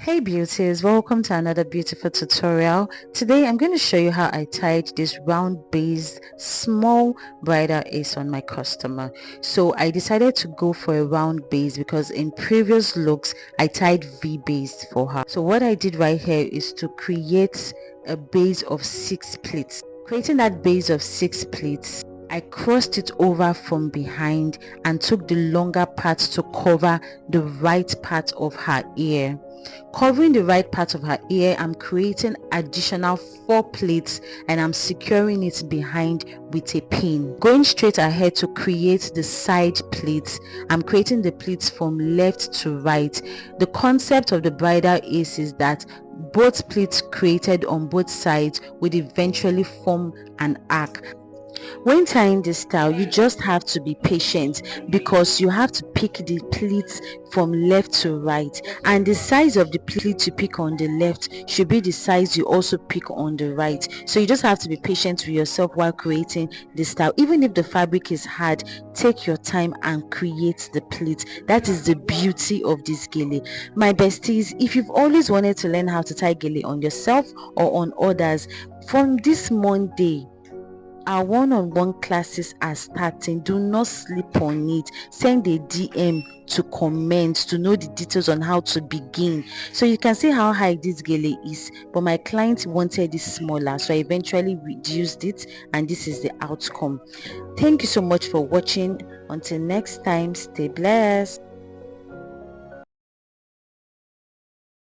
Hey beauties, welcome to another beautiful tutorial. Today I'm going to show you how I tied this round base small bridal ace on my customer. So I decided to go for a round base because in previous looks I tied V base for her. So what I did right here is to create a base of 6 pleats. Creating that base of 6 pleats, I crossed it over from behind and took the longer part to cover the right part of her ear. Covering the right part of her ear, I'm creating additional 4 pleats and I'm securing it behind with a pin. Going straight ahead to create the side pleats, I'm creating the pleats from left to right. The concept of the bridal ace is that both pleats created on both sides would eventually form an arc. When tying this style, you just have to be patient because you have to pick the pleats from left to right, and the size of the pleat you pick on the left should be the size you also pick on the right. So you just have to be patient with yourself while creating this style. Even if the fabric is hard, take your time and create the pleat. That is the beauty of this gele. My besties, if you've always wanted to learn how to tie gele on yourself or on others, from this Monday our one-on-one classes are starting. Do not sleep on it. Send a DM to comment to know the details on how to begin. So you can see how high this gele is, but my client wanted it smaller, so I eventually reduced it, and this is the outcome. Thank you so much for watching. Until next time, stay blessed.